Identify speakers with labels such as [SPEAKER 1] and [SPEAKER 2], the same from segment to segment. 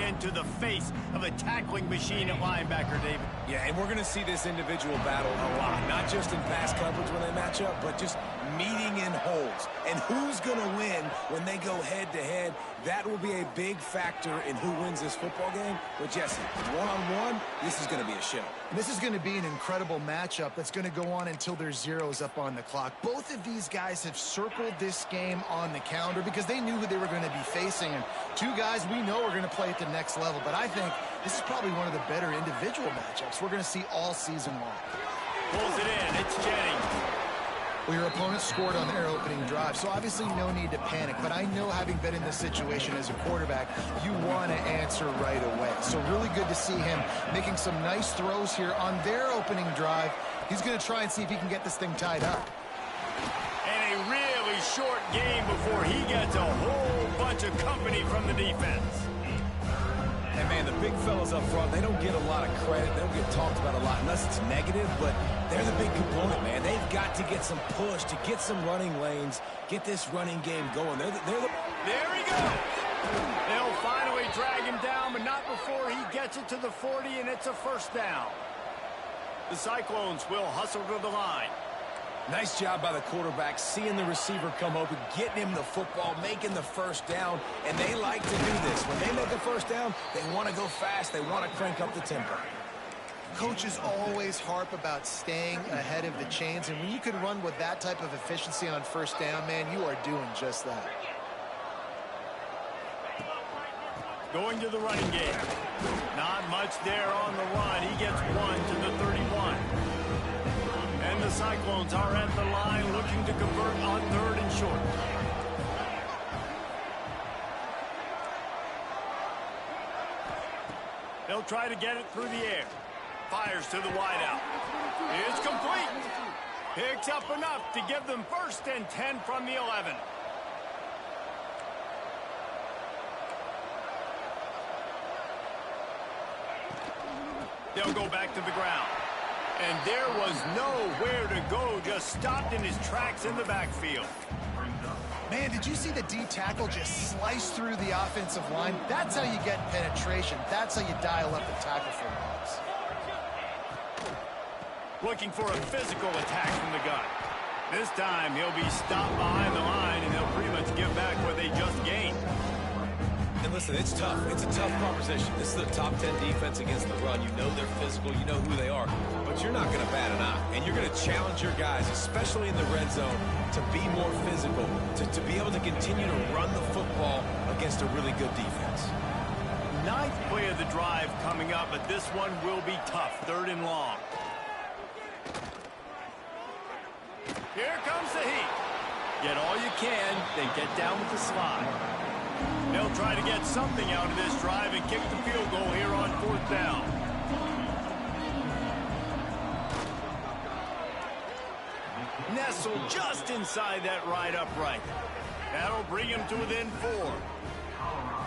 [SPEAKER 1] into the face of a tackling machine at linebacker, David.
[SPEAKER 2] Yeah, and we're going to see this individual battle a lot, not just in pass coverage when they match up, but just meeting in holes. And who's going to win when they go head-to-head, that will be a big factor in who wins this football game. But, Jesse, one-on-one, this is going to be a show.
[SPEAKER 3] This is going to be an incredible matchup that's going to go on until there's zeros up on the clock. Both of these guys have circled this game on the calendar because they knew who they were going to be facing. And two guys we know are going to play at the next level. But I think this is probably one of the better individual matchups we're going to see all season long.
[SPEAKER 1] Pulls it in. It's Jennings.
[SPEAKER 3] Well, your opponent scored on their opening drive, so obviously no need to panic. But I know, having been in this situation as a quarterback, you want to answer right away. So really good to see him making some nice throws here on their opening drive. He's going to try and see if he can get this thing tied up.
[SPEAKER 1] And a really short game before he gets a whole bunch of company from the defense.
[SPEAKER 2] And, man, the big fellas up front, they don't get a lot of credit. They don't get talked about a lot unless it's negative, but they're the big component, man. They've got to get some push, to get some running lanes, get this running game going. There
[SPEAKER 1] he goes. They'll finally drag him down, but not before he gets it to the 40, and it's a first down. The Cyclones will hustle to the line.
[SPEAKER 2] Nice job by the quarterback, seeing the receiver come open, getting him the football, making the first down, and they like to do this. When they make a first down, they want to go fast. They want to crank up the tempo.
[SPEAKER 3] Coaches always harp about staying ahead of the chains, and when you can run with that type of efficiency on first down, man, you are doing just that.
[SPEAKER 1] Going to the running game. Not much there on the run. He gets one to the 31. And the Cyclones are at the line looking to convert on 3rd and short. They'll try to get it through the air. Fires to the wideout. It's complete. Picks up enough to give them 1st and 10 from the 11. They'll go back to the ground. And there was nowhere to go, just stopped in his tracks in the backfield.
[SPEAKER 3] Man, did you see the D tackle just slice through the offensive line? That's how you get penetration. That's how you dial up the tackle for loss.
[SPEAKER 1] Looking for a physical attack from the gun. This time he'll be stopped behind the line, and they'll pretty much give back what they just gained.
[SPEAKER 2] And listen, it's tough. It's a tough proposition. This is the top 10 defense against the run. You know they're physical. You know who they are. But you're not going to bat an eye. And you're going to challenge your guys, especially in the red zone, to be more physical, to be able to continue to run the football against a really good defense.
[SPEAKER 1] 9th play of the drive coming up, but this one will be tough. 3rd and long. Here comes the heat. Get all you can, then get down with the slide. They'll try to get something out of this drive and kick the field goal here on 4th down. Nestled just inside that right upright. That'll bring him to within 4.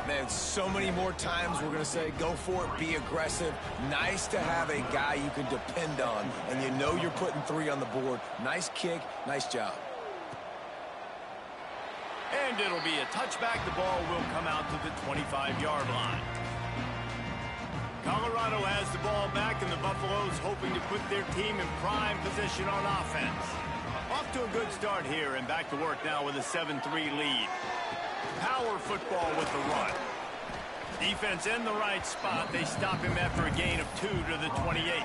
[SPEAKER 2] Man, so many more times we're going to say, go for it, be aggressive. Nice to have a guy you can depend on, and you know you're putting 3 on the board. Nice kick, nice job.
[SPEAKER 1] And it'll be a touchback. The ball will come out to the 25-yard line. Colorado has the ball back, and the Buffaloes hoping to put their team in prime position on offense. Off to a good start here, and back to work now with a 7-3 lead. Power football with the run. Defense in the right spot. They stop him after a gain of 2 to the 28.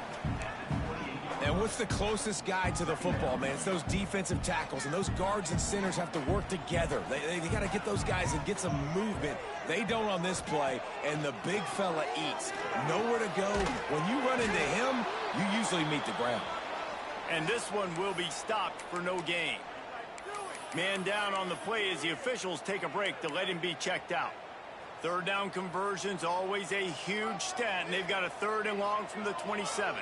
[SPEAKER 2] And what's the closest guy to the football, man? It's those defensive tackles, and those guards and centers have to work together. They got to get those guys and get some movement. They don't on this play, and the big fella eats. Nowhere to go. When you run into him, you usually meet the ground.
[SPEAKER 1] And this one will be stopped for no gain. Man down on the play as the officials take a break to let him be checked out. 3rd down conversion's always a huge stat, and they've got a 3rd and long from the 27.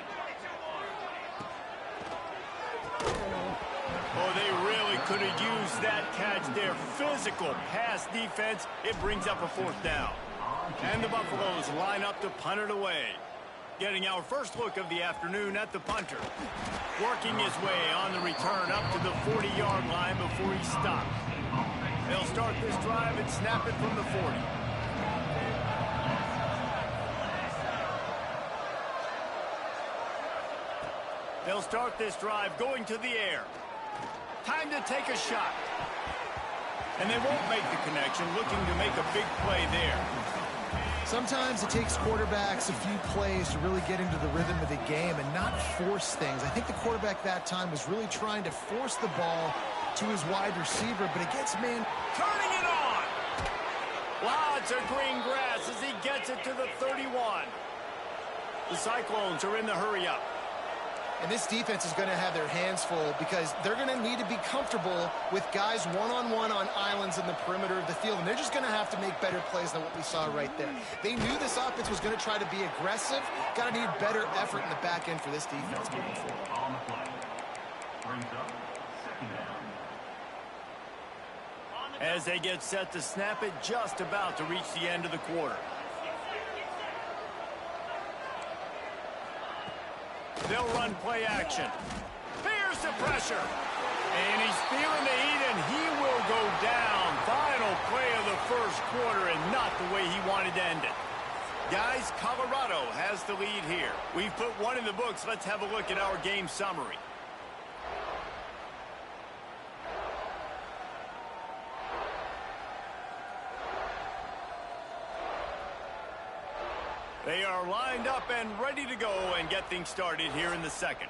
[SPEAKER 1] Oh, they really could have used that catch there. Physical pass defense. It brings up a 4th down. And the Buffaloes line up to punt it away. Getting our first look of the afternoon at the punter. Working his way on the return up to the 40-yard line before he stops. They'll start this drive and snap it from the 40. They'll start this drive going to the air. Time to take a shot. And they won't make the connection, looking to make a big play there.
[SPEAKER 3] Sometimes it takes quarterbacks a few plays to really get into the rhythm of the game and not force things. I think the quarterback that time was really trying to force the ball to his wide receiver, but it gets man.
[SPEAKER 1] Turning it on! Lots of green grass as he gets it to the 31. The Cyclones are in the hurry-up.
[SPEAKER 3] And this defense is going to have their hands full because they're going to need to be comfortable with guys one-on-one on islands in the perimeter of the field. And they're just going to have to make better plays than what we saw right there. They knew this offense was going to try to be aggressive. Got to need better effort in the back end for this defense moving forward.
[SPEAKER 4] On the play. Brings up second down.
[SPEAKER 1] As they get set to snap it, just about to reach the end of the quarter. They'll run play action. Here's the pressure. And he's feeling the heat, and he will go down. Final play of the first quarter, and not the way he wanted to end it. Guys, Colorado has the lead here. We've put one in the books. Let's have a look at our game summary. They are lined up and ready to go and get things started here in the second.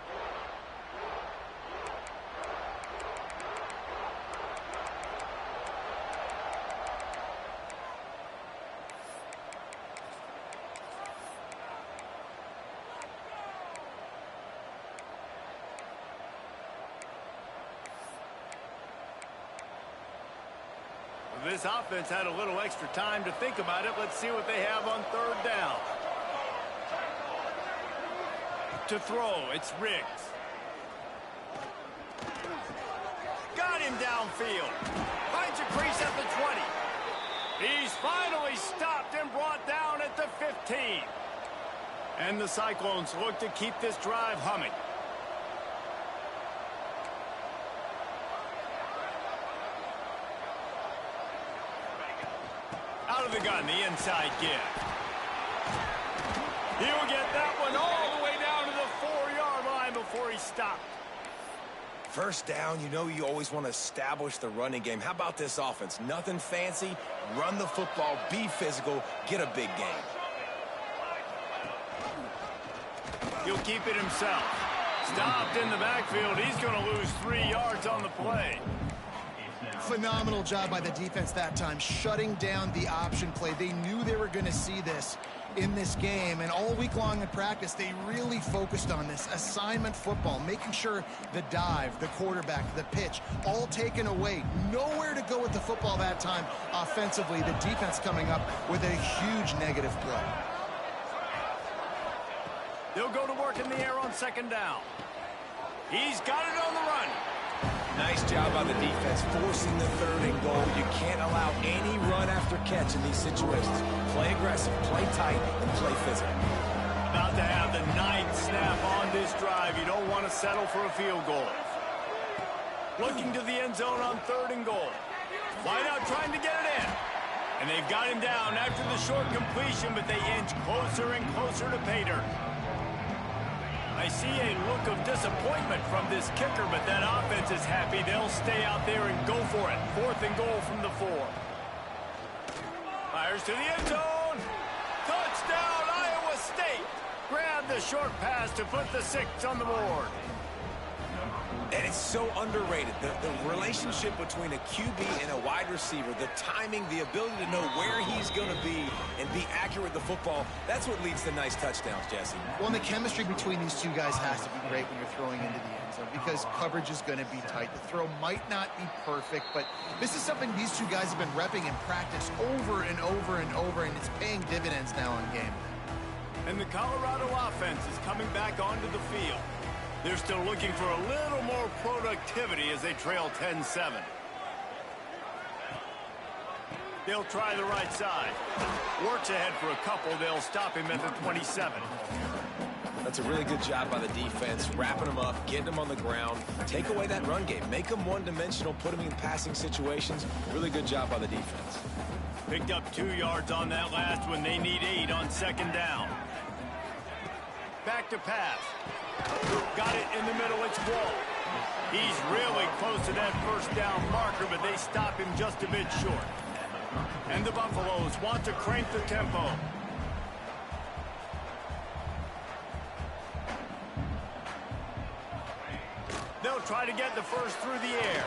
[SPEAKER 1] This offense had a little extra time to think about it. Let's see what they have on third down. To throw, it's Riggs. Got him downfield. Finds a crease at the 20. He's finally stopped and brought down at the 15. And the Cyclones look to keep this drive humming. Out of the gun, the inside give. He'll get that one all the way down to the 4-yard line before he stopped.
[SPEAKER 2] First down, you know you always want to establish the running game. How about this offense? Nothing fancy. Run the football, be physical, get a big gain.
[SPEAKER 1] He'll keep it himself. Stopped in the backfield. He's going to lose 3 yards on the play.
[SPEAKER 3] Phenomenal job by the defense that time, shutting down the option play. They knew they were going to see this in this game, and all week long in practice, they really focused on this assignment football, making sure the dive, the quarterback, the pitch, all taken away. Nowhere to go with the football that time offensively. The defense coming up with a huge negative play.
[SPEAKER 1] They'll go to work in the air on second down. He's got it on the run.
[SPEAKER 2] Nice job by the defense, forcing the third and goal. You can't allow any run after catch in these situations. Play aggressive, play tight, and play physical.
[SPEAKER 1] About to have the 9th snap on this drive. You don't want to settle for a field goal. Looking to the end zone on third and goal. Wide out trying to get it in. And they've got him down after the short completion, but they inch closer and closer to pay dirt. I see a look of disappointment from this kicker, but that offense is happy. They'll stay out there and go for it. 4th and goal from the 4. Fires to the end zone. Touchdown, Iowa State. Grab the short pass to put the 6 on the board.
[SPEAKER 2] And it's so underrated. The relationship between a QB and a wide receiver, the timing, the ability to know where he's going to be and be accurate with the football, that's what leads to nice touchdowns, Jesse.
[SPEAKER 3] Well, and the chemistry between these two guys has to be great when you're throwing into the end zone because coverage is going to be tight. The throw might not be perfect, but this is something these two guys have been repping in practice over and over and over, and it's paying dividends now on game day.
[SPEAKER 1] And the Colorado offense is coming back onto the field. They're still looking for a little more productivity as they trail 10-7. They'll try the right side. Works ahead for a couple. They'll stop him at the 27.
[SPEAKER 2] That's a really good job by the defense, wrapping them up, getting them on the ground. Take away that run game. Make them one-dimensional, put them in passing situations. Really good job by the defense.
[SPEAKER 1] Picked up 2 yards on that last one. They need 8 on second down. Back to pass. Got it in the middle. It's Wall. He's really close to that first down marker, but they stop him just a bit short. And the Buffaloes want to crank the tempo. They'll try to get the first through the air.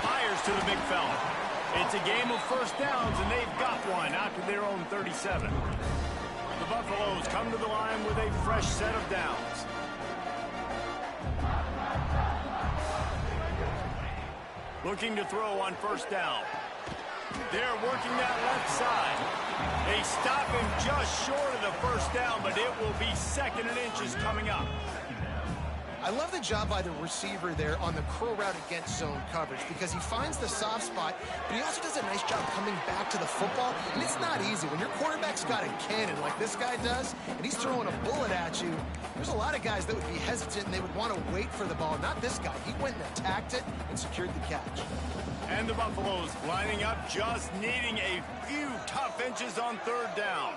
[SPEAKER 1] Fires to the big fella. It's a game of first downs, and they've got one out to their own 37. The Buffaloes come to the line with a fresh set of downs. Looking to throw on first down. They're working that left side. They stop him just short of the first down, but it will be 2nd and inches coming up.
[SPEAKER 3] I love the job by the receiver there on the curl route against zone coverage because he finds the soft spot, but he also does a nice job coming back to the football, and it's not easy. When your quarterback's got a cannon like this guy does, and he's throwing a bullet at you, there's a lot of guys that would be hesitant, and they would want to wait for the ball. Not this guy. He went and attacked it and secured the catch.
[SPEAKER 1] And the Buffaloes lining up, just needing a few tough inches on 3rd down.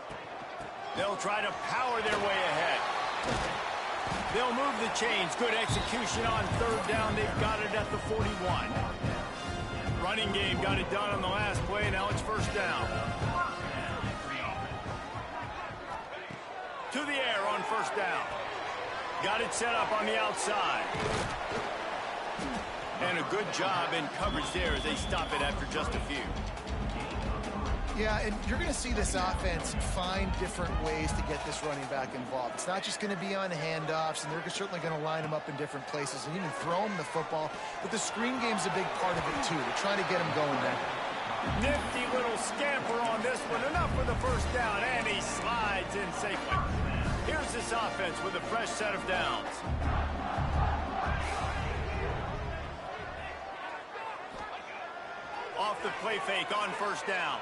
[SPEAKER 1] They'll try to power their way ahead. They'll move the chains. Good execution on 3rd down. They've got it at the 41. Running game got it done on the last play. Now it's first down. To the air on first down. Got it set up on the outside. And a good job in coverage there as they stop it after just a few.
[SPEAKER 3] Yeah, and you're going to see this offense find different ways to get this running back involved. It's not just going to be on handoffs, and they're certainly going to line him up in different places and even throw him the football. But the screen game's a big part of it, too. They're trying to get him going there.
[SPEAKER 1] Nifty little scamper on this one. Enough for the first down, and he slides in safely. Here's this offense with a fresh set of downs. Off the play fake on first down.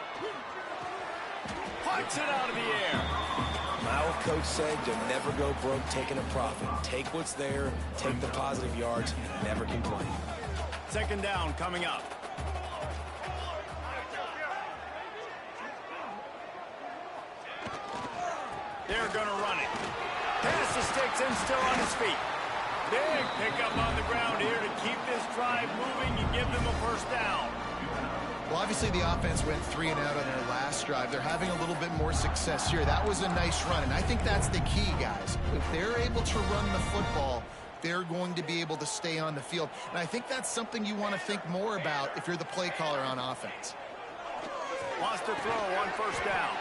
[SPEAKER 1] Punts it out of the air.
[SPEAKER 2] My old coach said you'll never go broke taking a profit. Take what's there, take the positive yards, and never complain.
[SPEAKER 1] 2nd down coming up. They're going to run it. Pass the sticks and still on his feet. Big pickup on the ground here to keep this drive moving and give them a first down.
[SPEAKER 3] Well, obviously the offense went 3 and out on their last drive. They're having a little bit more success here. That was a nice run, and I think that's the key, guys. If they're able to run the football, they're going to be able to stay on the field. And I think that's something you want to think more about if you're the play caller on offense.
[SPEAKER 1] Wants to throw on first down.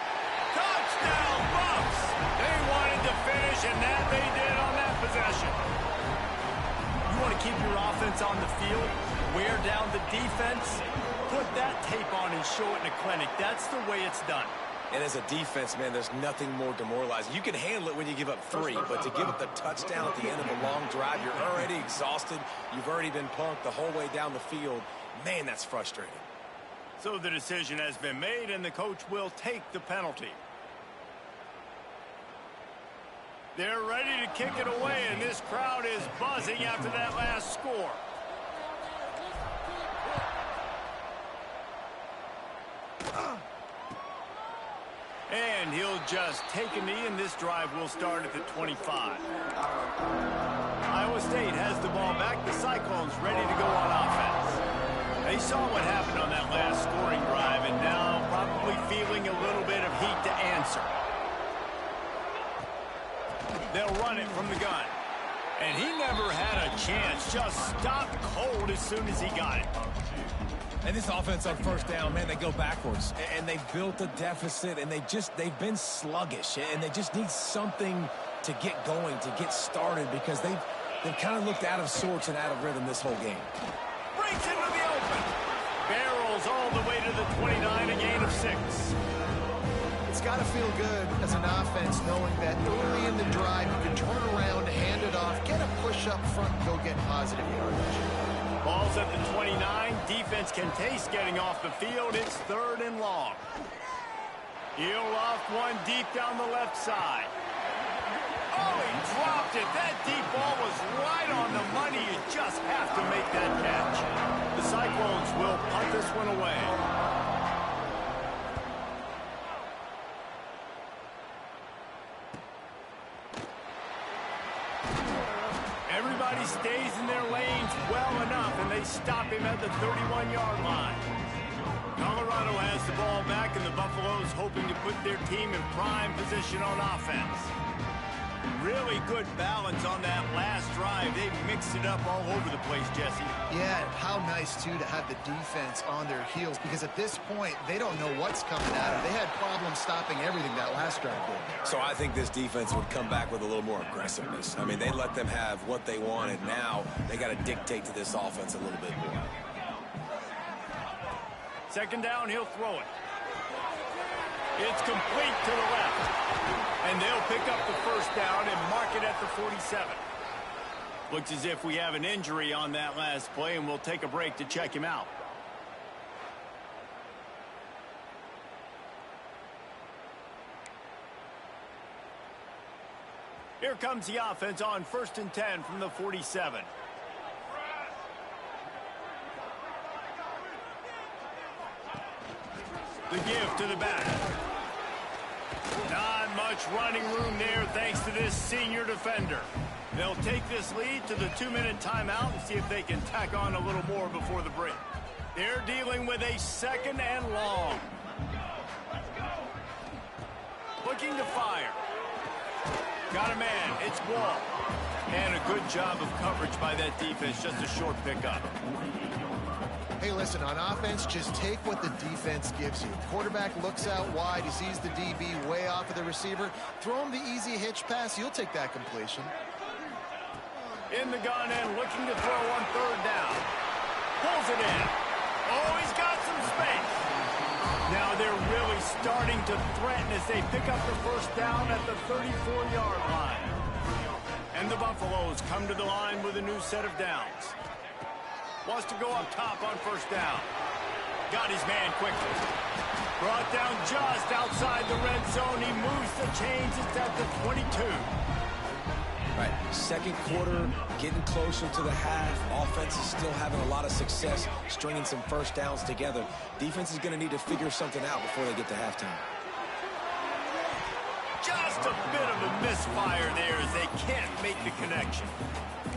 [SPEAKER 1] Touchdown, Buffs! They wanted to finish, and that they did on that possession. You want to keep your offense on the field, wear down the defense, put that tape on and show it in a clinic. That's the way it's done.
[SPEAKER 2] And as a defense, man, there's nothing more demoralizing. You can handle it when you give up 3, but to give up the touchdown at the end of a long drive, you're already exhausted. You've already been punked the whole way down the field. Man, that's frustrating.
[SPEAKER 1] So the decision has been made, and the coach will take the penalty. They're ready to kick it away, and this crowd is buzzing after that last score. And he'll just take a knee, and this drive will start at the 25. Iowa State has the ball back. The Cyclones ready to go on offense. They saw what happened on that last scoring drive, and now probably feeling a little bit of heat to answer. They'll run it from the gun. And he never had a chance. Just stopped cold as soon as he got it.
[SPEAKER 2] And this offense on first down, man, they go backwards. And they built a deficit, and they've been sluggish. And they just need something to get going, to get started, because they've kind of looked out of sorts and out of rhythm this whole game.
[SPEAKER 1] Breaks into the open. Barrels all the way to the 29, a gain of 6.
[SPEAKER 3] It's got to feel good as an offense knowing that early in the drive you can turn around, hand it off, get a push up front, and go get positive yardage.
[SPEAKER 1] Ball's at the 29. Defense can taste getting off the field. It's 3rd and long. He'll loft one deep down the left side. Oh, he dropped it. That deep ball was right on the money. You just have to make that catch. The Cyclones will punt this one away. Everybody stays in their lanes well enough, and they stop him at the 31-yard line. Colorado has the ball back, and the Buffaloes hoping to put their team in prime position on offense. Really good balance on that last drive. They mixed it up all over the place, Jesse.
[SPEAKER 3] Yeah, how nice, too, to have the defense on their heels, because at this point, they don't know what's coming at them. They had problems stopping everything that last drive did.
[SPEAKER 2] So I think this defense would come back with a little more aggressiveness. I mean, they let them have what they wanted. Now they got to dictate to this offense a little bit more.
[SPEAKER 1] Second down, he'll throw it. It's complete to the left. And they'll pick up the first down and mark it at the 47. Looks as if we have an injury on that last play, and we'll take a break to check him out. Here comes the offense on 1st and 10 from the 47. The give to the back. Not much running room there thanks to this senior defender. They'll take this lead to the 2-minute timeout and see if they can tack on a little more before the break. They're dealing with a 2nd and long. Looking to fire. Got a man. It's Wall. And a good job of coverage by that defense. Just a short pickup.
[SPEAKER 3] Hey, listen, on offense, just take what the defense gives you. Quarterback looks out wide. He sees the DB way off of the receiver. Throw him the easy hitch pass. You'll take that completion.
[SPEAKER 1] In the gun and looking to throw on 3rd down. Pulls it in. Oh, he's got some space. Now they're really starting to threaten as they pick up the first down at the 34-yard line. And the Buffaloes come to the line with a new set of downs. Wants to go up top on 1st down. Got his man quickly. Brought down just outside the red zone. He moves the chains. It's at the 22.
[SPEAKER 2] Right, second quarter, getting closer to the half. Offense is still having a lot of success stringing some first downs together. Defense is going to need to figure something out before they get to halftime.
[SPEAKER 1] Just a bit of a misfire there as they can't make the connection.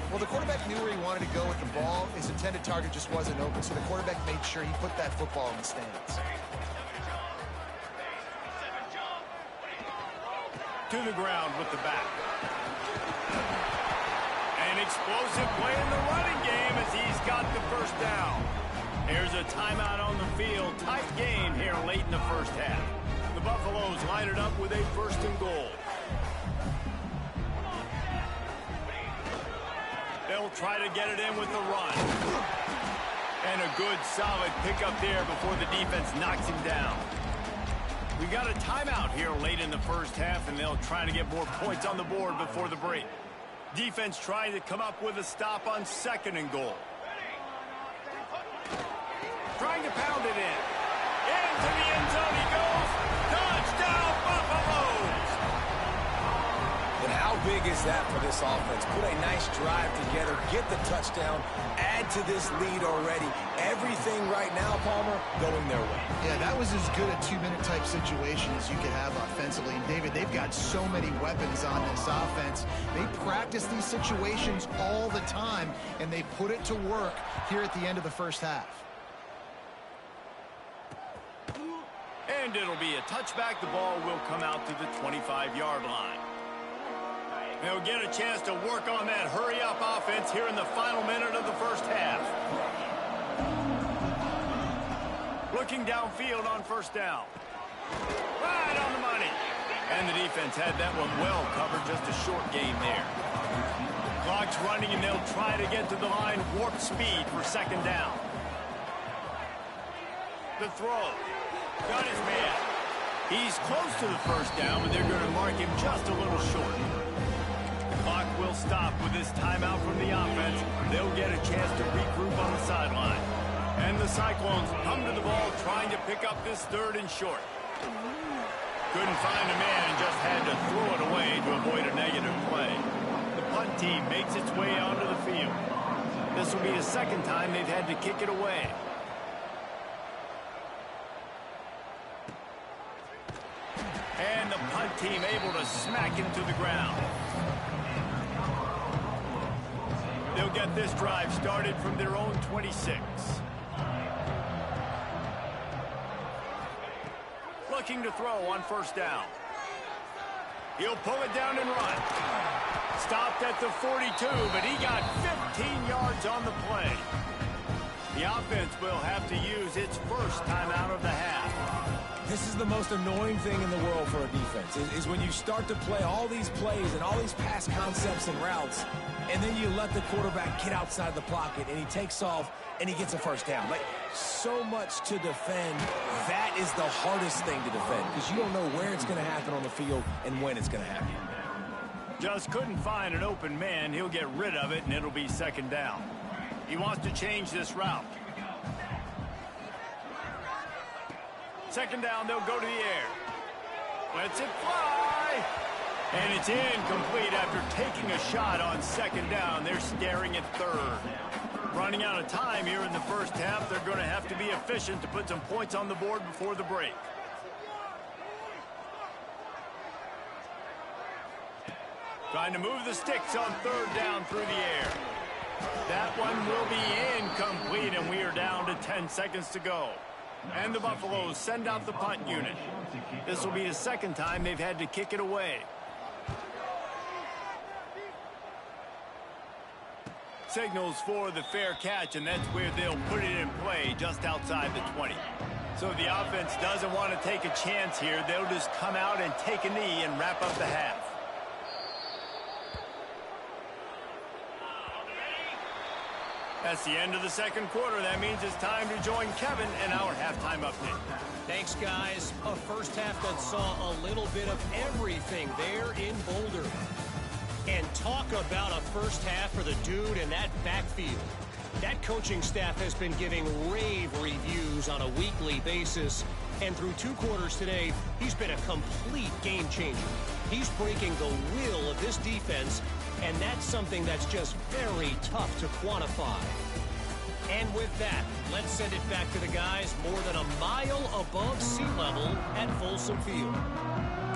[SPEAKER 3] Well, the quarterback knew where he wanted to go with the ball. His intended target just wasn't open, so the quarterback made sure he put that football in the stands.
[SPEAKER 1] To the ground with the back. An explosive play in the running game as he's got the first down. There's a timeout on the field. Tight game here late in the first half. The Buffaloes line it up with a 1st and goal. They'll try to get it in with the run. And a good, solid pickup there before the defense knocks him down. We got a timeout here late in the first half, and they'll try to get more points on the board before the break. Defense trying to come up with a stop on 2nd and goal. Trying to pound it in. Into the end zone he goes. Touchdown, Buffaloes!
[SPEAKER 2] But how big is that for this offense? Put a nice drive together, get the touchdown, add to this lead already. Everything right now, Palmer, going their way.
[SPEAKER 3] Yeah, that was as good a 2-minute type situation as you could have offensively. And, David, they've got so many weapons on this offense. They practice these situations all the time, and they put it to work here at the end of the first half.
[SPEAKER 1] And it'll be a touchback. The ball will come out to the 25-yard line. They'll get a chance to work on that hurry-up offense here in the final minute of the first half. Looking downfield on 1st down. Right on the money. And the defense had that one well covered. Just a short game there. Clock's running, and they'll try to get to the line. Warp speed for 2nd down. The throw. Got his man. He's close to the first down, but they're going to mark him just a little short. The clock will stop with this timeout from the offense. They'll get a chance to regroup on the sideline. And the Cyclones come to the ball trying to pick up this 3rd and short. Couldn't find a man and just had to throw it away to avoid a negative play. The punt team makes its way onto the field. This will be the 2nd time they've had to kick it away. And the punt team able to smack him to the ground. They'll get this drive started from their own 26. Looking to throw on first down. He'll pull it down and run. Stopped at the 42, but he got 15 yards on the play. The offense will have to use its first timeout of the half.
[SPEAKER 2] This is the most annoying thing in the world for a defense, is when you start to play all these plays and all these pass concepts and routes, and then you let the quarterback get outside the pocket, and he takes off, and he gets a first down. Like, so much to defend. That is the hardest thing to defend, because you don't know where it's going to happen on the field and when it's going to happen.
[SPEAKER 1] Just couldn't find an open man. He'll get rid of it, and it'll be second down. He wants to change this route. Second down, they'll go to the air. Lets it fly. And it's incomplete after taking a shot on second down. They're staring at third. Running out of time here in the first half. They're going to have to be efficient to put some points on the board before the break. Trying to move the sticks on third down through the air. That one will be incomplete, and we are down to 10 seconds to go. And the Buffaloes send out the punt unit. This will be the second time they've had to kick it away. Signals for the fair catch, and that's where they'll put it in play, just outside the 20. So the offense doesn't want to take a chance here. They'll just come out and take a knee and wrap up the half. That's the end of the second quarter. That means it's time to join Kevin in our halftime update.
[SPEAKER 5] Thanks, guys. A first half that saw a little bit of everything there in Boulder. And talk about a first half for the dude in that backfield. That coaching staff has been giving rave reviews on a weekly basis. And through 2 quarters today, he's been a complete game changer. He's breaking the will of this defense, and that's something that's just very tough to quantify. And with that, let's send it back to the guys more than a mile above sea level at Folsom Field.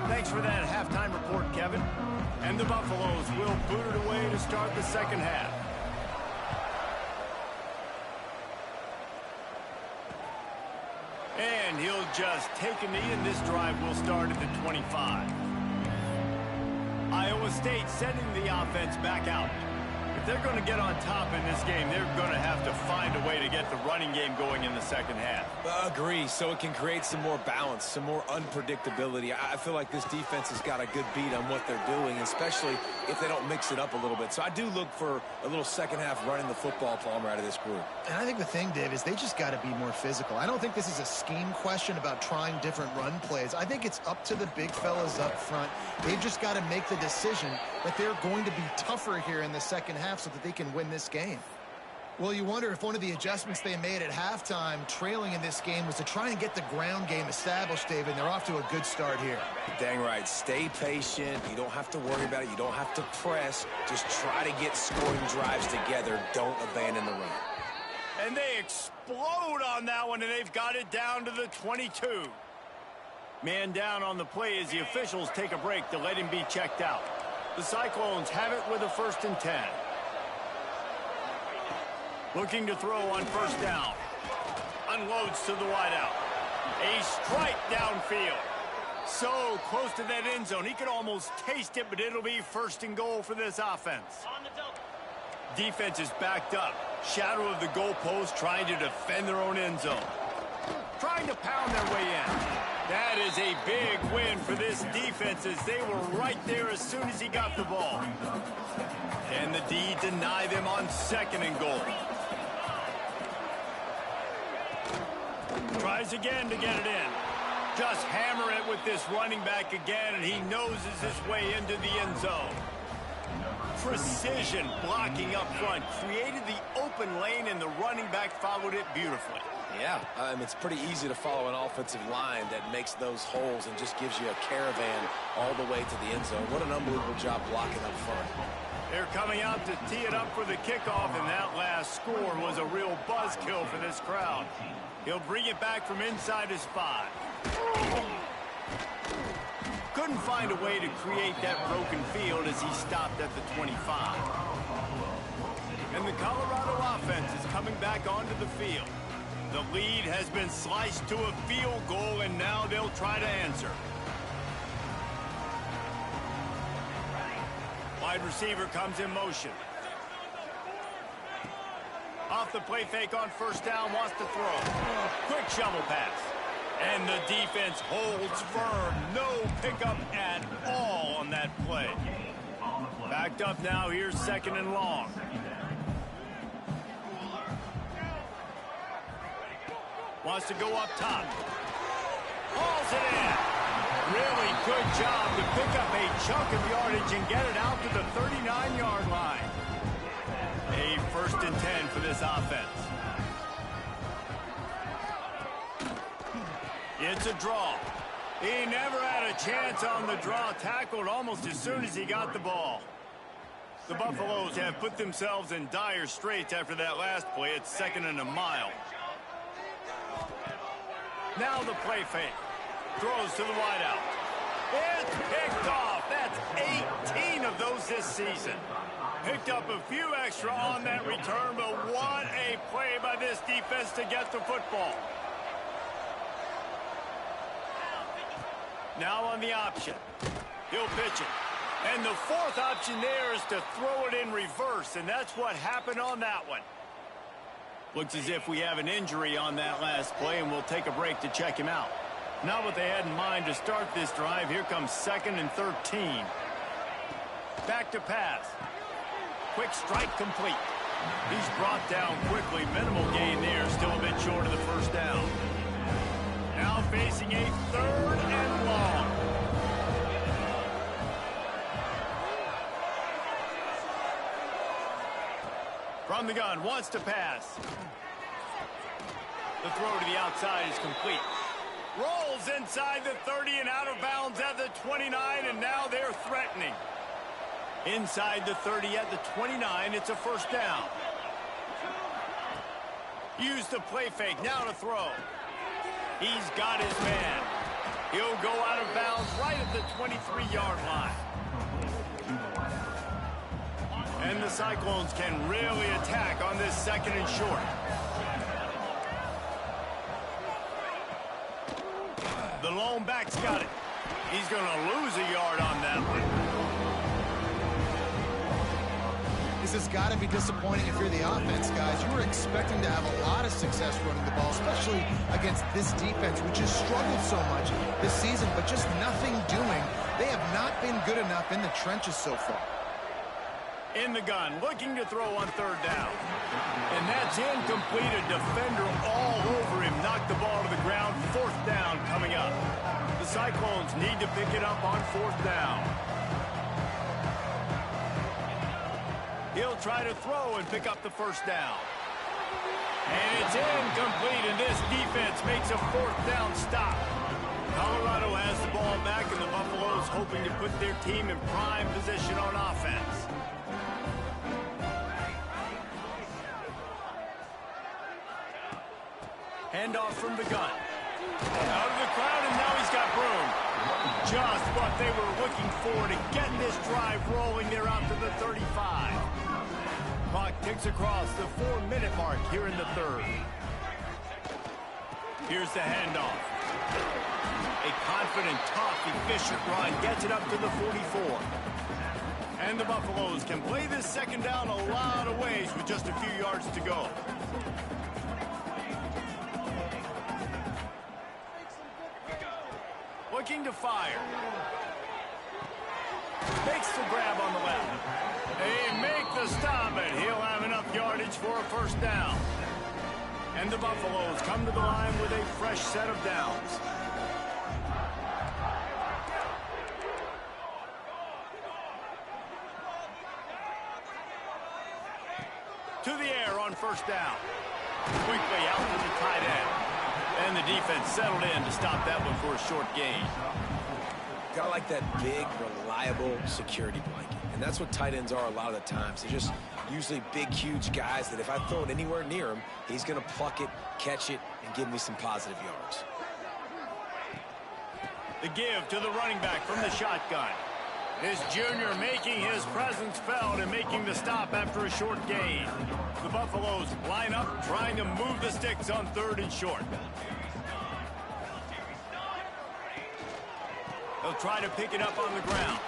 [SPEAKER 1] Thanks for that halftime report, Kevin. And the Buffaloes will boot it away to start the second half. And he'll just take a knee, and this drive will start at the 25. Iowa State sending the offense back out. If they're going to get on top in this game, they're going to have to find a way to get the running game going in the second half.
[SPEAKER 2] Agree, so it can create some more balance, some more unpredictability. I feel like this defense has got a good beat on what they're doing, especially if they don't mix it up a little bit. So I do look for a little second half running the football palm out of this group.
[SPEAKER 3] And I think the thing, Dave, is they just got to be more physical. I don't think this is a scheme question about trying different run plays. I think it's up to the big fellas up front. They've just got to make the decision that they're going to be tougher here in the second half so that they can win this game. Well, you wonder if one of the adjustments they made at halftime, trailing in this game, was to try and get the ground game established, David. They're off to a good start here.
[SPEAKER 2] Dang right. Stay patient. You don't have to worry about it. You don't have to press. Just try to get scoring drives together. Don't abandon the run.
[SPEAKER 1] And they explode on that one, and they've got it down to the 22. Man down on the play as the officials take a break to let him be checked out. The Cyclones have it with a 1st and 10. Looking to throw on first down. Unloads to the wideout. A strike downfield. So close to that end zone. He could almost taste it, but it'll be 1st and goal for this offense. Defense is backed up. Shadow of the goalpost, trying to defend their own end zone. Trying to pound their way in. That is a big win for this defense as they were right there as soon as he got the ball. And the D deny them on 2nd and goal. Tries again to get it in. Just hammer it with this running back again, and he noses his way into the end zone. Precision blocking up front created the open lane, and the running back followed it beautifully.
[SPEAKER 2] Yeah, it's pretty easy to follow an offensive line that makes those holes and just gives you a caravan all the way to the end zone. What an unbelievable job blocking up front.
[SPEAKER 1] They're coming out to tee it up for the kickoff, and that last score was a real buzzkill for this crowd. He'll bring it back from inside his 5. Couldn't find a way to create that broken field as he stopped at the 25. And the Colorado offense is coming back onto the field. The lead has been sliced to a field goal, and now they'll try to answer. Wide receiver comes in motion. Off the play fake on first down, wants to throw. Quick shovel pass. And the defense holds firm. No pickup at all on that play. Backed up now, here's second and long. Wants to go up top. Hauls it in. Really good job to pick up a chunk of yardage and get it out to the 39-yard line. A 1st and 10 for this offense. It's a draw. He never had a chance on the draw. Tackled almost as soon as he got the ball. The Buffaloes have put themselves in dire straits after that last play. It's 2nd and a mile. Now the play fake. Throws to the wideout. It's picked off. That's 18 of those this season. Picked up a few extra on that return, but what a play by this defense to get the football. Now on the option. He'll pitch it. And the 4th option there is to throw it in reverse, and that's what happened on that one. Looks as if we have an injury on that last play, and we'll take a break to check him out. Not what they had in mind to start this drive. Here comes 2nd and 13. Back to pass. Quick strike complete. He's brought down quickly. Minimal gain there. Still a bit short of the first down. Now facing a 3rd and long. From the gun, wants to pass. The throw to the outside is complete. Rolls inside the 30 and out of bounds at the 29, and now they're threatening. Inside the 30 at the 29, it's a 1st down. Use the play fake, now to throw. He's got his man. He'll go out of bounds right at the 23-yard line. And the Cyclones can really attack on this 2nd and short. The lone back's got it. He's going to lose a yard on that one.
[SPEAKER 3] This has got to be disappointing if you're the offense, guys. You were expecting to have a lot of success running the ball, especially against this defense, which has struggled so much this season, but just nothing doing. They have not been good enough in the trenches so far.
[SPEAKER 1] In the gun, looking to throw on 3rd down. And that's incomplete. A defender all over him. Knocked the ball to the ground. 4th down coming up. The Cyclones need to pick it up on 4th down. He'll try to throw and pick up the 1st down. And it's incomplete, and this defense makes a 4th down stop. Colorado has the ball back, and the Buffaloes hoping to put their team in prime position on offense. Handoff from the gun. Out of the crowd, and now he's got room. Just what they were looking for to get this drive rolling. They're out to the 35. Clock ticks across the 4-minute mark here in the 3rd. Here's the handoff. A confident, tough, efficient run gets it up to the 44. And the Buffaloes can play this 2nd down a lot of ways with just a few yards to go. Looking to fire. Makes the grab on the left. They make the stop, and he'll have enough yardage for a 1st down. And the Buffaloes come to the line with a fresh set of downs. To the air on 1st down. Quickly out to the tight end. And the defense settled in to stop that one for a short gain.
[SPEAKER 2] Got like that big, reliable security blanket. And that's what tight ends are a lot of the times. They're just usually big, huge guys that if I throw it anywhere near him, he's going to pluck it, catch it, and give me some positive yards.
[SPEAKER 1] The give to the running back from the shotgun. This junior making his presence felt and making the stop after a short gain. The Buffaloes line up, trying to move the sticks on 3rd and short. They'll try to pick it up on the ground.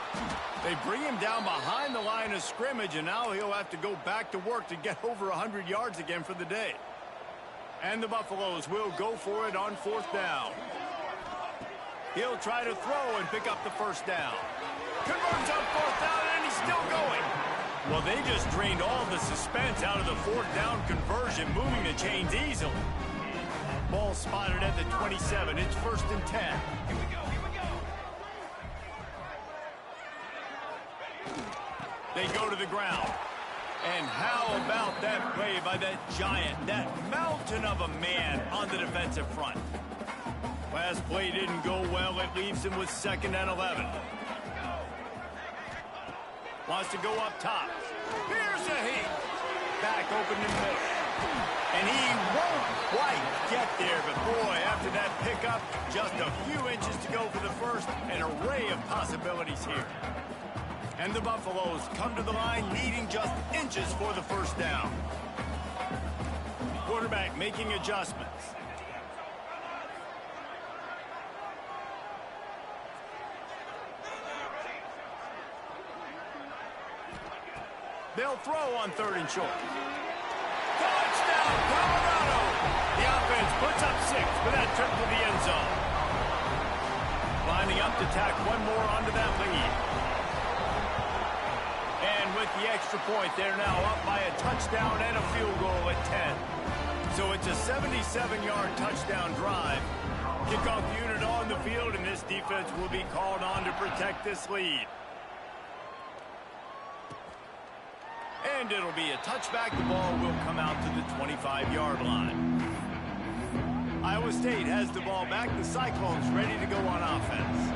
[SPEAKER 1] They bring him down behind the line of scrimmage, and now he'll have to go back to work to get over 100 yards again for the day. And the Buffaloes will go for it on 4th down. He'll try to throw and pick up the 1st down. Converts on 4th down, and he's still going. Well, they just drained all the suspense out of the 4th down conversion, moving the chains easily. Ball spotted at the 27. It's 1st and 10. Here we go. They go to the ground. And how about that play by that giant, that mountain of a man on the defensive front? Last play didn't go well. It leaves him with 2nd and 11. Wants to go up top. Here's a heat. Back open in the middle. And he won't quite get there. But boy, after that pickup, just a few inches to go for the first. An array of possibilities here. And the Buffaloes come to the line needing just inches for the 1st down. Quarterback making adjustments. They'll throw on 3rd and short. Touchdown, Colorado! The offense puts up 6 for that trip to the end zone. Lining up to tack one more onto that lead. And with the extra point, they're now up by a touchdown and a field goal at 10. So it's a 77-yard touchdown drive. Kickoff unit on the field, and this defense will be called on to protect this lead. And it'll be a touchback. The ball will come out to the 25-yard line. Iowa State has the ball back. The Cyclones ready to go on offense.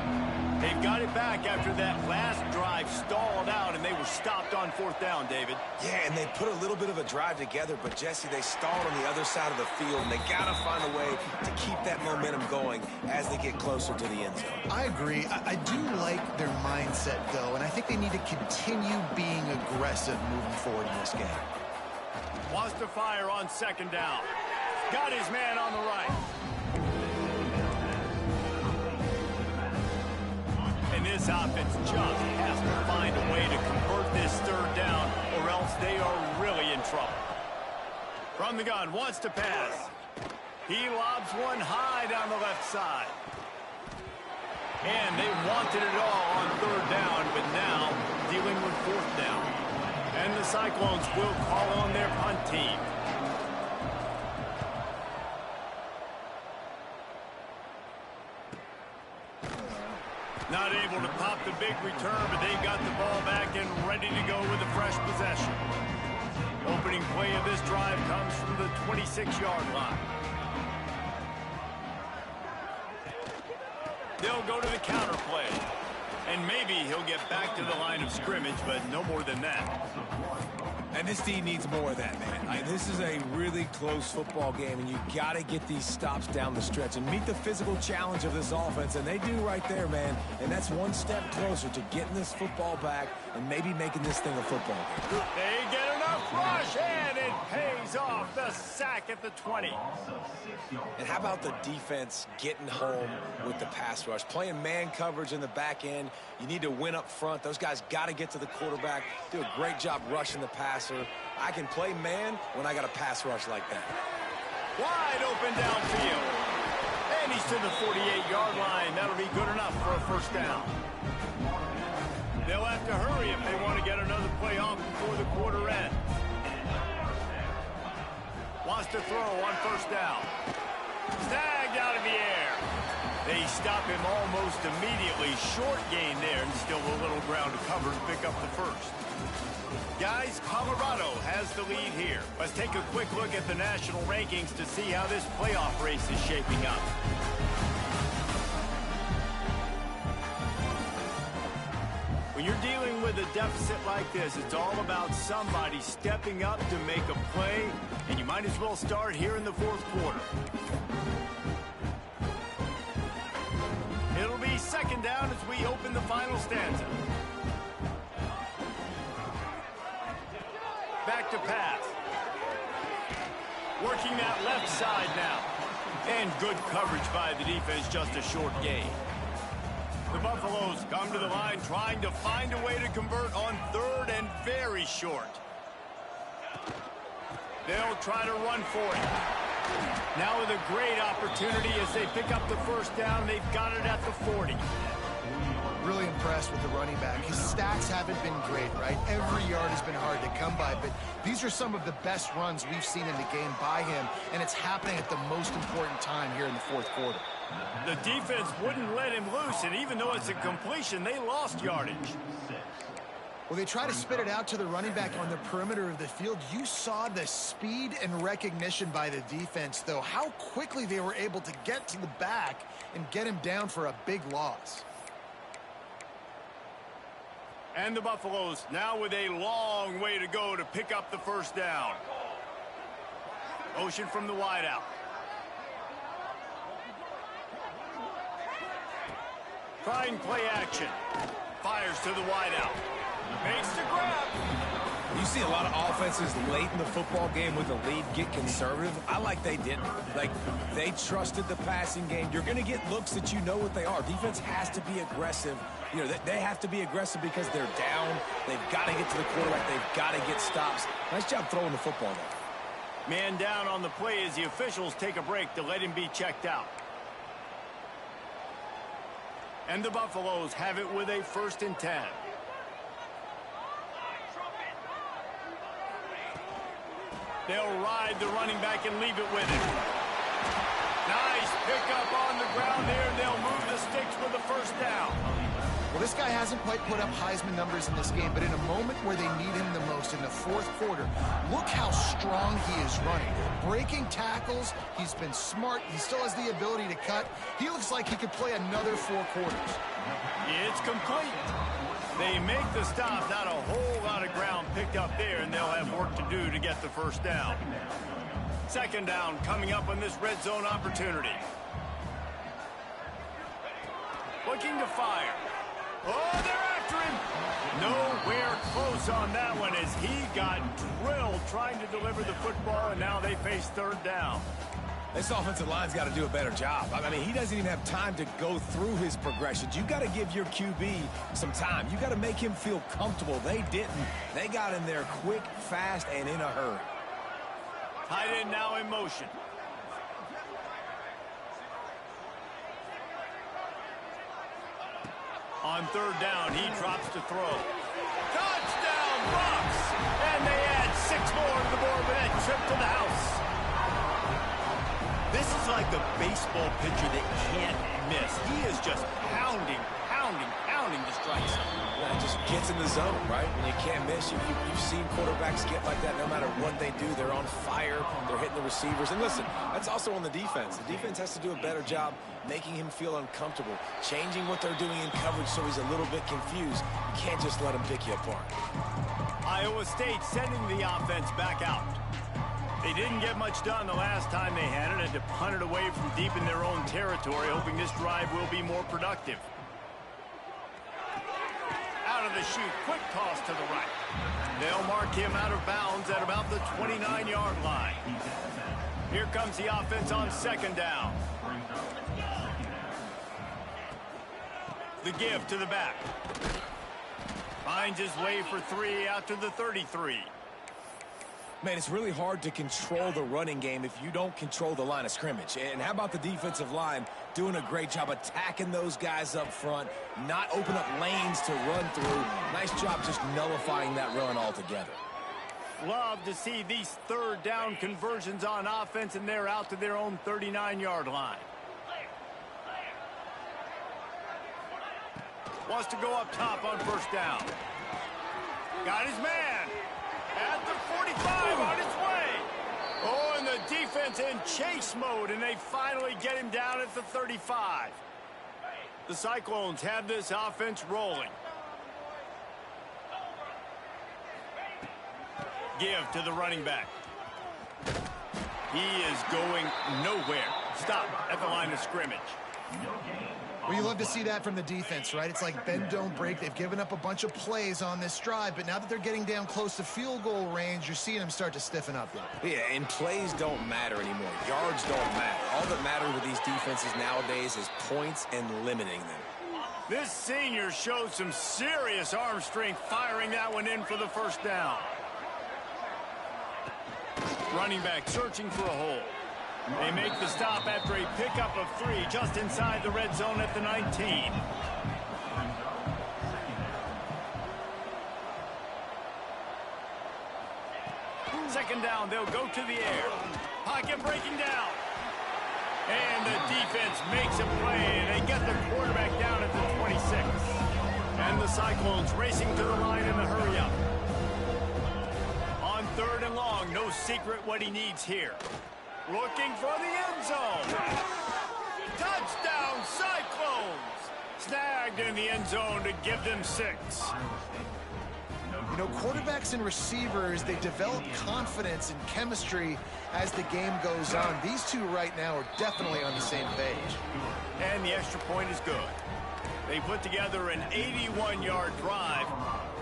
[SPEAKER 1] They've got it back after that last drive stalled out, and they were stopped on 4th down, David.
[SPEAKER 2] Yeah, and they put a little bit of a drive together, but, Jesse, they stalled on the other side of the field, and they got to find a way to keep that momentum going as they get closer to the end zone.
[SPEAKER 3] I agree. I do like their mindset, though, and I think they need to continue being aggressive moving forward in this game.
[SPEAKER 1] Wants to fire on 2nd down. Got his man on the right. And this offense just has to find a way to convert this 3rd down, or else they are really in trouble. From the gun, wants to pass. He lobs one high down the left side. And they wanted it all on 3rd down, but now dealing with 4th down. And the Cyclones will call on their punt team. Not able to pop the big return, but they got the ball back and ready to go with a fresh possession. Opening play of this drive comes from the 26-yard line. They'll go to the counter play. And maybe he'll get back to the line of scrimmage, but no more than that.
[SPEAKER 2] And this team needs more of that, man. This is a really close football game, and you got to get these stops down the stretch and meet the physical challenge of this offense, and they do right there, man. And that's one step closer to getting this football back and maybe making this thing a football game.
[SPEAKER 1] They get enough rush, and it pays off. The sack at the 20.
[SPEAKER 2] And how about the defense getting home with the pass rush? Playing man coverage in the back end. You need to win up front. Those guys got to get to the quarterback, do a great job rushing the passer. I can play man when I got a pass rush like that.
[SPEAKER 1] Wide open downfield. And he's to the 48-yard line. That'll be good enough for a 1st down. They'll have to hurry if they want to get another play off before the quarter ends. Wants to throw on 1st down. Snagged out of the air. They stop him almost immediately. Short gain there, and still a little ground to cover to pick up the 1st. Guys, Colorado has the lead here. Let's take a quick look at the national rankings to see how this playoff race is shaping up. When you're dealing with a deficit like this, it's all about somebody stepping up to make a play, and you might as well start here in the 4th quarter. It'll be 2nd down as we open the final stanza. back to pass. Working that left side now. And good coverage by the defense, just a short gain. The Buffaloes come to the line trying to find a way to convert on third and very short. They'll try to run for it. Now with a great opportunity as they pick up the first down. They've got it at the 40.
[SPEAKER 3] Really impressed with the running back. His stats haven't been great, right? Every yard has been hard to come by, but these are some of the best runs we've seen in the game by him, and it's happening at the most important time here in the fourth quarter.
[SPEAKER 1] The defense wouldn't let him loose, and even though it's a completion, they lost yardage.
[SPEAKER 3] Well, they try to spit it out to the running back on the perimeter of the field. You saw the speed and recognition by the defense, though, how quickly they were able to get to the back and get him down for a big loss.
[SPEAKER 1] And the Buffaloes now with a long way to go to pick up the first down. Motion from the wideout. Trying play action. Fires to the wideout. Makes the grab.
[SPEAKER 2] You see a lot of offenses late in the football game with the lead get conservative. I like they didn't. Like, they trusted the passing game. You're going to get looks that you know what they are. Defense has to be aggressive. You know, they have to be aggressive because they're down. They've got to get to the quarterback. They've got to get stops. Nice job throwing the football, though.
[SPEAKER 1] Man down on the play as the officials take a break to let him be checked out. And the Buffaloes have it with a 1st and 10. They'll ride the running back and leave it with him. Nice pickup on the ground there. They'll move the sticks with the first down.
[SPEAKER 3] Well, this guy hasn't quite put up Heisman numbers in this game, but in a moment where they need him the most in the fourth quarter, look how strong he is running. Breaking tackles, he's been smart. He still has the ability to cut. He looks like he could play another 4 quarters.
[SPEAKER 1] It's complete. They make the stop. Not a whole lot of ground picked up there, and they'll have work to do to get the first down. 2nd down coming up on this red zone opportunity. Looking to fire. Oh, they're after him. Nowhere close on that one as he got drilled trying to deliver the football, and now they face 3rd down.
[SPEAKER 2] This offensive line's got to do a better job. I mean, he doesn't even have time to go through his progressions. You got to give your QB some time. You got to make him feel comfortable. They didn't. They got in there quick, fast, and in a hurry.
[SPEAKER 1] Tight end now in motion. On 3rd down, he drops to throw. Touchdown, Bucks! And they add 6 more to the board with that trip to the house. This is like a baseball pitcher that can't miss. He is just pounding the strike zone.
[SPEAKER 2] Yeah, it just gets in the zone, right? When you can't miss, you've seen quarterbacks get like that no matter what they do. They're on fire. They're hitting the receivers. And listen, that's also on the defense. The defense has to do a better job making him feel uncomfortable, changing what they're doing in coverage so he's a little bit confused. You can't just let him pick you apart.
[SPEAKER 1] Iowa State sending the offense back out. They didn't get much done the last time they had it, and to punt it away from deep in their own territory, hoping this drive will be more productive. Out of the chute, quick toss to the right. They'll mark him out of bounds at about the 29-yard line. Here comes the offense on 2nd down. The give to the back. Finds his way for 3 out to the 33.
[SPEAKER 2] Man, it's really hard to control the running game if you don't control the line of scrimmage. And how about the defensive line doing a great job attacking those guys up front, not open up lanes to run through. Nice job just nullifying that run altogether.
[SPEAKER 1] Love to see these 3rd down conversions on offense, and they're out to their own 39-yard line. Wants to go up top on 1st down. Got his man. At the 45 on its way. Oh, and the defense in chase mode, and they finally get him down at the 35. The Cyclones have this offense rolling. Give to the running back. He is going nowhere. Stop at the line of scrimmage.
[SPEAKER 3] Well, you love to see that from the defense, right? It's like bend, don't break. They've given up a bunch of plays on this drive, but now that they're getting down close to field goal range, you're seeing them start to stiffen up.
[SPEAKER 2] Yeah, and plays don't matter anymore. Yards don't matter. All that matters with these defenses nowadays is points and limiting them.
[SPEAKER 1] This senior showed some serious arm strength firing that one in for the first down. Running back searching for a hole. They make the stop after a pickup of 3 just inside the red zone at the 19. Second down, they'll go to the air. Pocket breaking down. And the defense makes a play, and they get the quarterback down at the 26. And the Cyclones racing to the line in the hurry-up. On 3rd and long, no secret what he needs here. Looking for the end zone. Touchdown, Cyclones! Snagged in the end zone to give them 6.
[SPEAKER 3] You know, quarterbacks and receivers, they develop confidence and chemistry as the game goes on. These two right now are definitely on the same page.
[SPEAKER 1] And the extra point is good. They put together an 81-yard drive.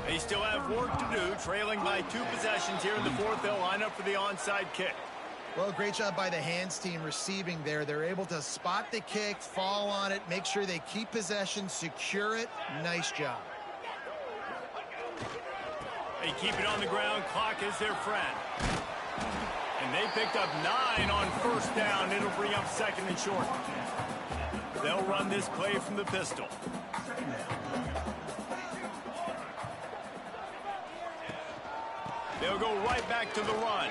[SPEAKER 1] They still have work to do, trailing by 2 possessions here in the 4th. They'll line up for the onside kick.
[SPEAKER 3] Well, great job by the hands team receiving there. They're able to spot the kick, fall on it, make sure they keep possession, secure it. Nice job.
[SPEAKER 1] They keep it on the ground. Clock is their friend. And they picked up 9 on 1st down. It'll bring up 2nd and short. They'll run this play from the pistol. They'll go right back to the run.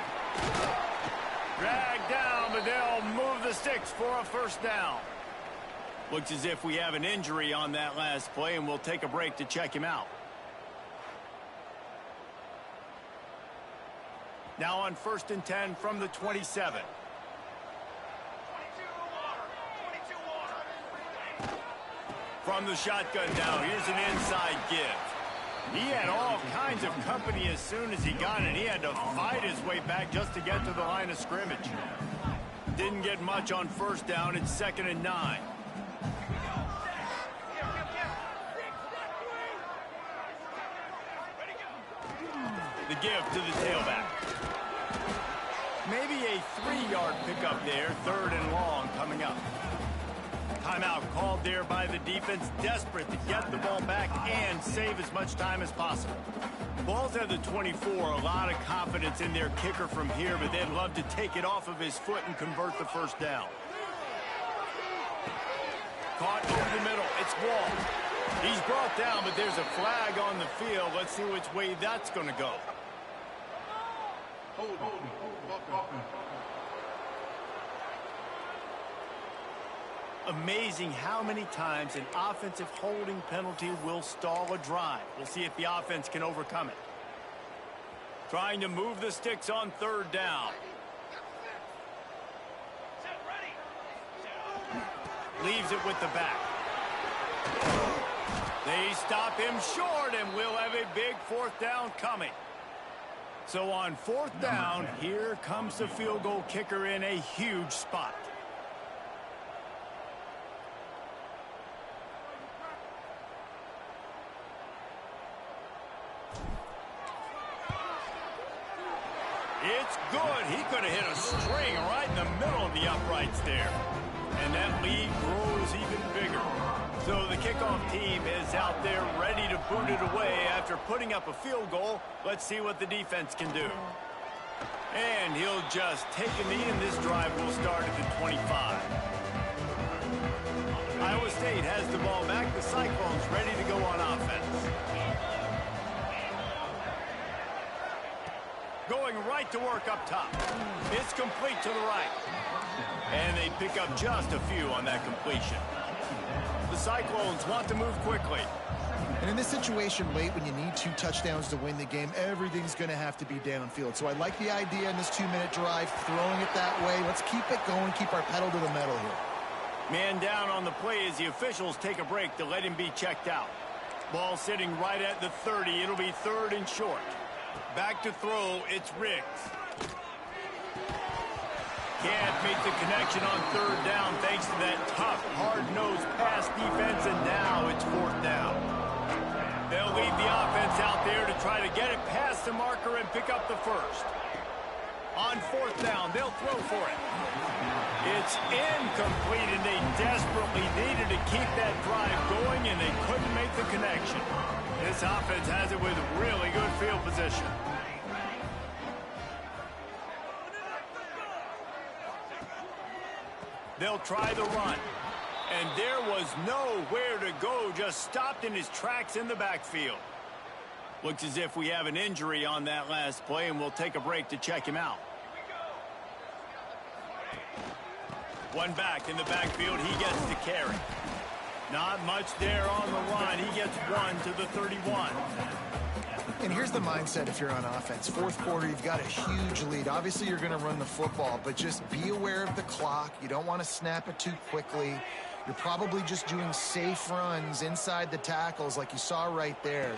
[SPEAKER 1] Dragged down, but they'll move the sticks for a 1st down. Looks as if we have an injury on that last play, and we'll take a break to check him out. Now on 1st and 10 from the 27. From the shotgun now, here's an inside give. He had all kinds of company as soon as he got it. He had to fight his way back just to get to the line of scrimmage. Didn't get much on 1st down. It's 2nd and 9. The give to the tailback. Maybe a 3-yard pickup there. 3rd and long coming up. Timeout called there by the defense, desperate to get the ball back and save as much time as possible. Ball's at the 24, a lot of confidence in their kicker from here, but they'd love to take it off of his foot and convert the 1st down. Caught over the middle, it's Wall. He's brought down, but there's a flag on the field. Let's see which way that's going to go. Amazing how many times an offensive holding penalty will stall a drive. We'll see if the offense can overcome it. Trying to move the sticks on 3rd down. Leaves it with the back. They stop him short, and we'll have a big 4th down coming. So on 4th down, here comes the field goal kicker in a huge spot. It's good. He could have hit a string right in the middle of the uprights there. And that lead grows even bigger. So the kickoff team is out there ready to boot it away after putting up a field goal. Let's see what the defense can do. And he'll just take a knee, and this drive will start at the 25. Iowa State has the ball back. The Cyclones ready to go on offense. Going right to work up top. It's complete to the right. And they pick up just a few on that completion. The Cyclones want to move quickly.
[SPEAKER 3] And in this situation late, when you need 2 touchdowns to win the game, everything's going to have to be downfield. So I like the idea in this 2-minute drive, throwing it that way. Let's keep it going, keep our pedal to the metal here.
[SPEAKER 1] Man down on the play as the officials take a break to let him be checked out. Ball sitting right at the 30. It'll be 3rd and short. Back to throw, it's Riggs. can't make the connection on third down thanks to that tough, hard-nosed pass defense, and now it's fourth down. They'll lead the offense out there to try to get it past the marker and pick up the first. On fourth down, they'll throw for it. It's incomplete, and they desperately needed to keep that drive going, and they couldn't make the connection. This offense has it with really good field position. They'll try the run. And there was nowhere to go, just stopped in his tracks in the backfield. Looks as if we have an injury on that last play, and we'll take a break to check him out. One back in the backfield, he gets the carry. Not much there on the line. He gets one to the 31.
[SPEAKER 3] And here's the mindset if you're on offense. Fourth quarter, you've got a huge lead. Obviously, you're going to run the football, but just be aware of the clock. You don't want to snap it too quickly. You're probably just doing safe runs inside the tackles like you saw right there.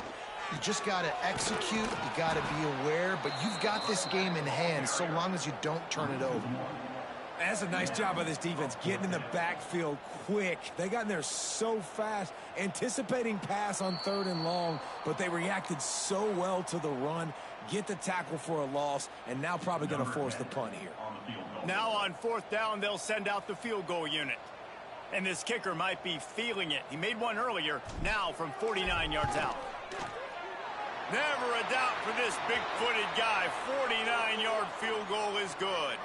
[SPEAKER 3] You just got to execute. You got to be aware, but you've got this game in hand so long as you don't turn it over.
[SPEAKER 2] That's a nice job by this defense, getting in the backfield quick. They got in there so fast, anticipating pass on third and long, but they reacted so well to the run, get the tackle for a loss, and now probably going to force the punt here.
[SPEAKER 1] Now on fourth down, they'll send out the field goal unit. And this kicker might be feeling it. He made one earlier, now from 49 yards out. Never a doubt for this big-footed guy. 49-yard field goal is good.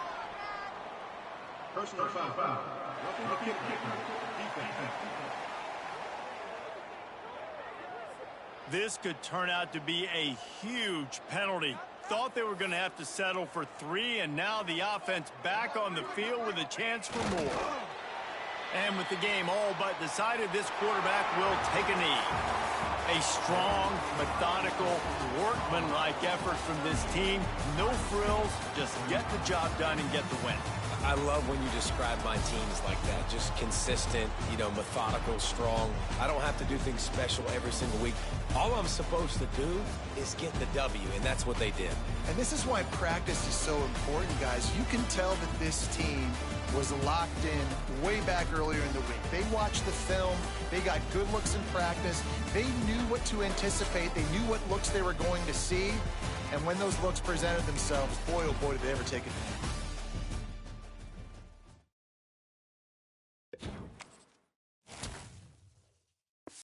[SPEAKER 4] Personal foul. Roughing the kicker. Defense.
[SPEAKER 1] This could turn out to be a huge penalty. Thought they were going to have to settle for 3, and now the offense back on the field with a chance for more. And with the game all but decided, this quarterback will take a knee. A strong, methodical, workmanlike effort from this team. No frills, just get the job done and get the win.
[SPEAKER 2] I love when you describe my teams like that. Just consistent, methodical, strong. I don't have to do things special every single week. All I'm supposed to do is get the W, and that's what they did.
[SPEAKER 3] And this is why practice is so important, guys. You can tell that this team was locked in way back earlier in the week. They watched the film. They got good looks in practice. They knew what to anticipate. They knew what looks they were going to see. And when those looks presented themselves, boy, oh boy, did they ever take it.